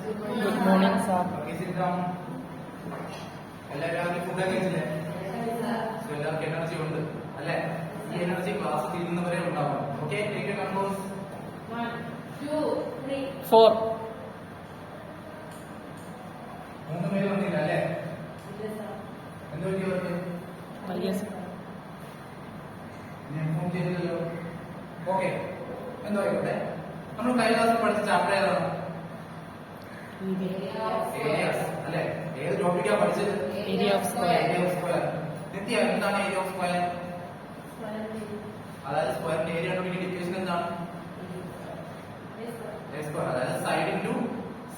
Good morning, sir. Okay, sit down. എല്ലാവരും food കഴിച്ചില്ലേ? എല്ലാവർക്കും എനർജി ഉണ്ട് അല്ലെ? ഈ എനർജി ക്ലാസ് തീരുന്നവരെ ഉണ്ടാവും. Okay, take A compose. 1, 2, 3, 4. മൂന്ന് പേര് വന്നില്ല അല്ലേ? എന്ത് പറ്റി അവർക്ക്? Yes. ഞാൻ ഫോൺ ചെയ്തില്ലല്ലോ. ഓക്കെ, എന്തോ ആയിക്കോട്ടെ. നമ്മൾ കഴിഞ്ഞ ക്ലാസ്സിൽ പഠിച്ച ചാപ്റ്റർ ഏതാണ്? ഏരിയാസ് അല്ലെ? ഏത് ടോപ്പിക്കാ പഠിച്ചത്? Area of square. Area of square. Nithya, എന്താണ് ഏരിയ ഓഫ് സ്ക്വയർ? അതായത് സ്ക്വയറിന്റെ ഏരിയ കണ്ടുപിടിക്കുന്ന ഇക്വേഷൻ എന്താണ്? സ്ക്വയർ, അതായത് സൈഡ് ഇൻടു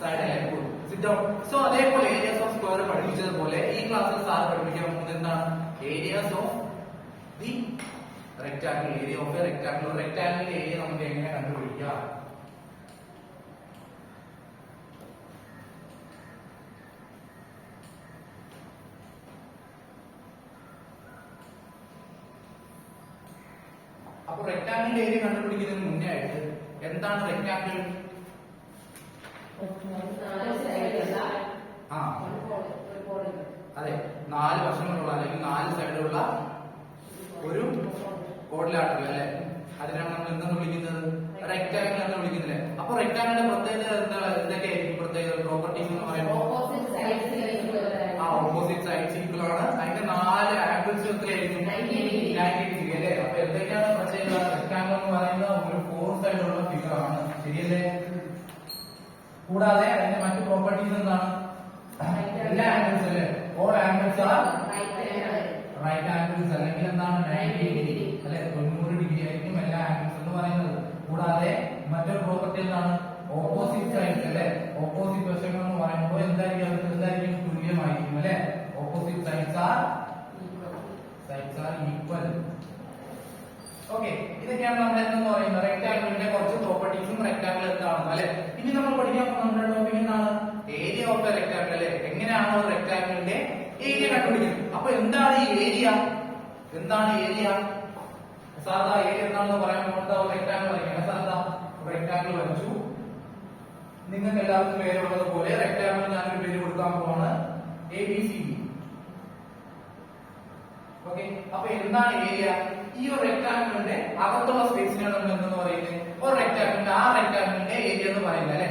സൈഡ് അല്ലേ? Sit down. സോ അതേപോലെ ഏരിയാസ് ഓഫ് സ്ക്വയർ പഠിപ്പിച്ചതുപോലെ ഈ ക്ലാസ്സിൽ സാർ പഠിപ്പിക്കാൻ പോകുന്നത് എന്താണ്? Areas of the rectangle. Area of a rectangle. റെക്ടാങ്കിളിന്റെ ഏരിയ നമുക്ക് എങ്ങനെ കണ്ടുപിടിക്കാം? അപ്പൊ റെക്ടാങ്കിളിന്റെ ഏരിയ കണ്ടുപിടിക്കുന്നതിന് മുന്നേ ആയിട്ട് എന്താണ് റെക്ടാങ്കിൾ? ആ, അതെ, 4 വശങ്ങളുള്ള അല്ലെങ്കിൽ 4 സൈഡുള്ള ഒരു കോഡിലാട്ടം അല്ലെ? അതിനാണ് നമ്മൾ എന്തെന്ന് വിളിക്കുന്നത്? റെക്ടാങ്കിൾ എന്ന് വിളിക്കുന്നില്ലേ? അപ്പൊ റെക്ടാങ്കിളിന്റെ പ്രത്യേകത എന്തൊക്കെയായിരിക്കും? പ്രത്യേകത പ്രോപ്പർട്ടീസ് എന്ന് പറയുമ്പോൾ ഓപ്പോസിറ്റ് സൈഡ്സ് ഈക്വൽ ആണ്. അതിന്റെ 4 ആംഗിൾസ് എത്രയായിരിക്കും? 90 ഡിഗ്രി അല്ലേ? അപ്പൊ എന്തൊക്കെയാണ് പ്രത്യേകത? റെക്ടാങ്കിൾ എന്ന് പറയുന്ന ഒരു 4 സൈഡുള്ള ഫിഗർ ആണ്, ശരിയല്ലേ? കൂടാതെ അതിന്റെ മറ്റു പ്രോപ്പർട്ടീസ് എന്താണ്? എല്ലാ ആംഗിൾസ് അല്ലേ? All angles are right angles, അല്ലെങ്കിൽ എന്താണ്? 90 ഡിഗ്രി അല്ലെ? 90 ഡിഗ്രി ആയിരിക്കും എല്ലാ ആംഗിൾസ് എന്ന് പറയുന്നത്. കൂടാതെ മറ്റൊരു പ്രോപ്പർട്ടി എന്താണ്? ഓപ്പോസിറ്റ് സൈഡ്സ് അല്ലെ? ഓപ്പോസിറ്റ് വശങ്ങൾ എന്ന് പറയുമ്പോൾ എന്തായിരിക്കും? തുല്യമായിരിക്കും അല്ലെ? Opposite sides are equal. Okay, ഇതൊക്കെയാണ് നമ്മൾ എന്തെന്ന് പറയുന്നത്? റെക്ടാങ്കിളിന്റെ കുറച്ച് പ്രോപ്പർട്ടീസും റെക്ടാങ്കിൾ എന്താണെന്ന് അല്ലെ? ഇനി നമ്മൾ പഠിക്കാൻ പോകുന്ന നമ്മുടെ ടോപ്പിക് എന്താണ്? ഏരിയ ഓഫ് എ റെക്ടാങ്കിൾ അല്ലെ? എങ്ങനെയാണ് റെക്ടാങ്കിളിന്റെ ഏരിയ കണ്ടുപിടിക്കുന്നത്? അപ്പൊ എന്താണ് ഈ ഏരിയ? എന്താണ് ഏരിയ? സാധാ ഏരിയ എന്താണെന്ന് പറയാൻ പോകുന്നത് റെക്ടാങ്കിൾ വരയ്ക്കണം. സാധാ റെക്ടാങ്കിൾ വരച്ചു. നിങ്ങൾക്ക് എല്ലാവർക്കും പേരുള്ളത് പോലെ റെക്ടാങ്കിൾ ഞാനൊരു പേര് കൊടുക്കാൻ പോവാണ്, ABCD. ഓക്കെ, അപ്പൊ എന്താണ് ഏരിയ? ഈ ഒരു റെക്ടാങ്കിളിന്റെ അകത്തുള്ള സ്പേസിനാണ് നമ്മൾ എന്തെന്ന് പറയുന്നത്? ഒരു റെക്ടാങ്കിളിന്റെ ആ റെക്ടാങ്കിളിന്റെ ഏരിയ എന്ന് പറയുന്നത് അല്ലെ?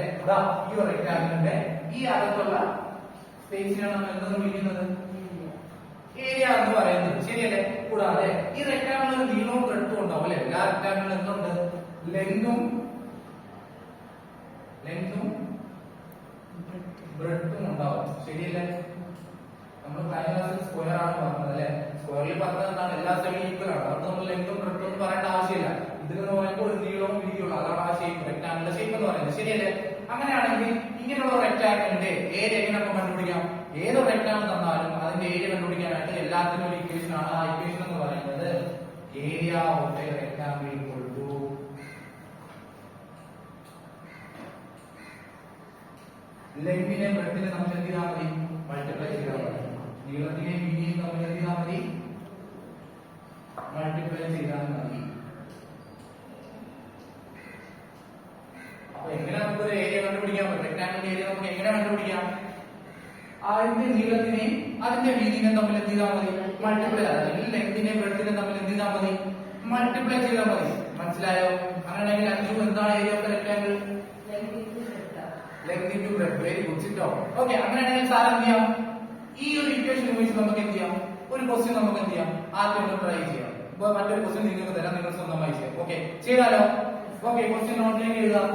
ഈ ഒരു റെക്ടാങ്കിളിന്റെ ഈ അകത്തുള്ള സ്പേസിനാണ് നമ്മൾ എന്തെന്ന് വിളിക്കുന്നത്? ഏരിയ എന്ന് പറയുന്നത്, ശരിയല്ലേ? കൂടാതെ ഈ റെക്ടാങ്കിൾ നീളവും ബ്രെഡ്ത്തും ഉണ്ടാവും അല്ലെ? എല്ലാ റെക്ടാങ്കിളും എന്തുണ്ട്? ലെങ്തും ബ്രെഡ്ത്തും ഉണ്ടാവും, ശരിയല്ലേ? നമ്മൾ കഴിഞ്ഞ ക്ലാസ്സിൽ സ്ക്വയർ ആണ് പറഞ്ഞത് അല്ലെ? സ്ക്വയറിൽ പറഞ്ഞത് എന്താണ്? എല്ലാ സൈഡും ഈക്വൽ ആണ്. അത് നമ്മൾ ലെങ്തും ബ്രെഡ്ത്തും ഒന്നും പറയേണ്ട ആവശ്യമില്ല. ഇതിലെന്ന് പറയുമ്പോൾ ഒരു നീളവും വീതിയുള്ള, അതാണ് ആ ഷേപ്പ്, റെക്ടാങ്കിളിന്റെ ഷേപ്പ് എന്ന് പറയുന്നത്, ശരിയല്ലേ? അങ്ങനെയാണെങ്കിൽ ഇങ്ങനെയുള്ള റെക്ടാങ്കിളിന്റെ ഏരിയ എങ്ങനെ നമുക്ക് കണ്ടുപിടിക്കാം? ഏത് റെക്ടാങ്കിൾ തന്നാലും അതിന്റെ ഏരിയ കണ്ടുപിടിക്കാനായിട്ട് എല്ലാത്തിനും ഒരു ഇക്വേഷൻ ആണ്. ആ ഇക്വേഷൻ എന്ന് പറയുന്നത് area of a rectangle equal to ലെങ്തിനെ ബ്രെഡ്ത്തിനെ നമ്മൾ എന്ത് ചെയ്താൽ മതി? മൾട്ടിപ്ലൈ ചെയ്താൽ മതി. നീളത്തിനെ വീതിയും നമ്മൾ എന്ത് ചെയ്താൽ മതി? മൾട്ടിപ്ലൈ ചെയ്താൽ മതി. അപ്പൊ എങ്ങനെ നമുക്ക് ഒരു ഏരിയ കണ്ടുപിടിക്കാം? റെക്ടാങ്കിളിന്റെ ഏരിയ നമുക്ക് എങ്ങനെ കണ്ടുപിടിക്കാം? അതിന്റെ നീളത്തിനെയും അതിന്റെ വീതിനെയും തമ്മിൽ എന്ത് ചെയ്താൽ മതി? മൾട്ടിപ്ലൈ, അല്ലെങ്കിൽ ലെങ്തിനെയും ബ്രെഡ്ത്തിനെയും തമ്മിൽ എന്ത് ചെയ്താൽ മതി? മൾട്ടിപ്ലൈ ചെയ്താൽ മതി. മനസ്സിലായോ? അങ്ങനെയാണെങ്കിൽ അഞ്ചു എന്താണ് area of rectangle? Length into breadth. Very good, sit down. Okay, അങ്ങനെയാണെങ്കിൽ സാർ എന്ത് ചെയ്യാം? ഈ ഒരു ഇക്വേഷൻ ഉപയോഗിച്ച് നമുക്ക് എന്ത് ചെയ്യാം? ഒരു ക്വസ്റ്റ്യൻ നമുക്ക് എന്ത് ചെയ്യാം? ആദ്യം ഒന്ന് ട്രൈ ചെയ്യാം. ഇപ്പൊ മറ്റൊരു ക്വസ്റ്റ്യൻ നിങ്ങൾക്ക് തരാം, നിങ്ങൾ സ്വന്തമായി ചെയ്യാം. ഓക്കെ, ചെയ്താലോ? ഓക്കെ, ക്വസ്റ്റ്യൻ നോട്ടിലേക്ക് എഴുതാം.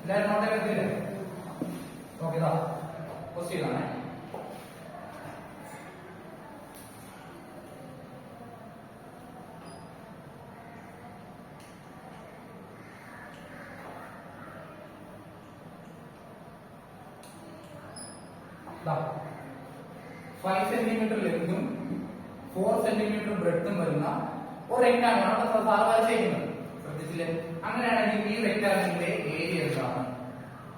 എല്ലാവരും നോട്ടൊക്കെ എത്തില്ലേ? ഓക്കെ, ഇതാ ക്വസ്റ്റ്യൻ ആണ്. ദാ 5 സെന്റിമീറ്റർ ലെങ്തും 4 സെന്റിമീറ്റർ ബ്രെഡ്ത്തും വരുന്ന ഒരു റെക്ടാങ്കിൾ ആണ് സാർ വരച്ചിരിക്കുന്നത്. ശ്രദ്ധിച്ചില്ലേ? അങ്ങനെയാണെങ്കിൽ ഈ റെക്ടാങ്കിളിന്റെ ഏരിയ എന്താണ്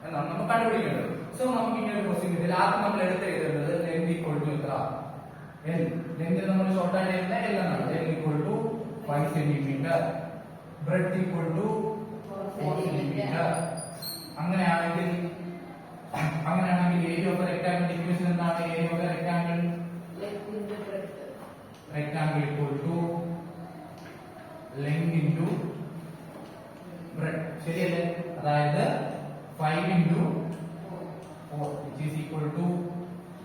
എന്നാണ് നമ്മൾ കണ്ടുപിടിക്കേണ്ടത്. സോ നമുക്ക് ഇങ്ങനെ ഒരു ക്വസ്റ്റ്യൻ കിട്ടിയാൽ ആദ്യം നമ്മൾ എടുത്ത് എഴുതേണ്ടത് ലെങ്ത് ഈക്വൽ ടു എത്ര? L. ലെങ്ത് നമ്മൾ ഷോർട്ട് ആയിട്ട് എഴുതുന്ന L എന്നാണ്. L equal to 5 centimetre breadth equal to 4 centimetre. അങ്ങനെയാണെങ്കിൽ ഏരിയ ഓഫ് റെക്ടാങ്കിൾ ഇക്വേഷൻ എന്താണ്? Area of rectangle equal to length into breadth. ശരിയല്ലേ? അതായത് 5 into 4 which is equal to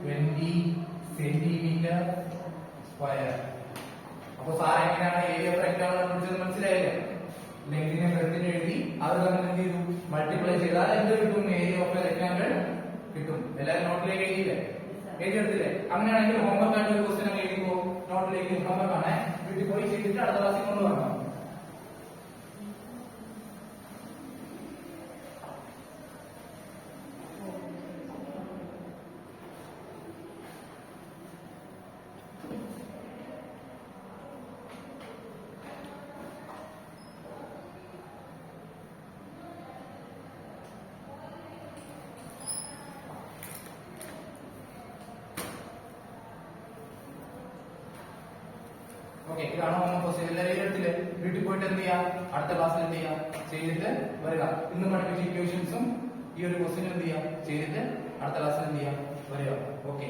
20 centimetre square. അപ്പൊ sir എങ്ങനെയാണ് ഏരിയ ഓഫ് റെക്ടാങ്കിൾ കണ്ടുപിടിച്ചത് മനസ്സിലായില്ലേ? ലെങ്തിനെ ബ്രെഡ്ത്തിനെ എഴുതി അത് നമ്മൾ എന്ത് ചെയ്തു? മൾട്ടിപ്ലൈ ചെയ്താൽ എന്ത് കിട്ടും? ഏരിയ ഓഫ് റെക്ടാങ്കിൾ കിട്ടും. എല്ലാവരും നോട്ടിലേക്ക് എഴുതിയില്ലേ? എഴുതിയെടുത്തില്ലേ? അങ്ങനെയാണെങ്കിൽ ഹോംവർക്ക് ആയിട്ട് ഒരു ക്വസ്റ്റ്യൻ എഴുതിപ്പോ നോട്ടിലേക്ക് ഹോംവർക്ക് ആണ് വീട്ടിൽ പോയി ചെയ്തിട്ട് അടുത്ത ക്ലാസ്സിൽ കൊണ്ടുവരണം. ഓക്കെ, ഇതാണ് ഹോം ക്വസ്റ്റ്യൻ. എല്ലാവരും എടുത്തില്ലേ? വീട്ടിൽ പോയിട്ട് എന്ത് ചെയ്യാം? അടുത്ത ക്ലാസ്സിൽ എന്ത് ചെയ്യാം? ചെയ്തിട്ട് വരിക. ഇന്ന് പഠിപ്പിച്ച ഇക്വേഷൻസും ഈ ഒരു ക്വസ്റ്റ്യനും എന്ത് ചെയ്യാം? ചെയ്തിട്ട് അടുത്ത ക്ലാസ്സിൽ എന്ത് ചെയ്യാം? വരിക. ഓക്കെ.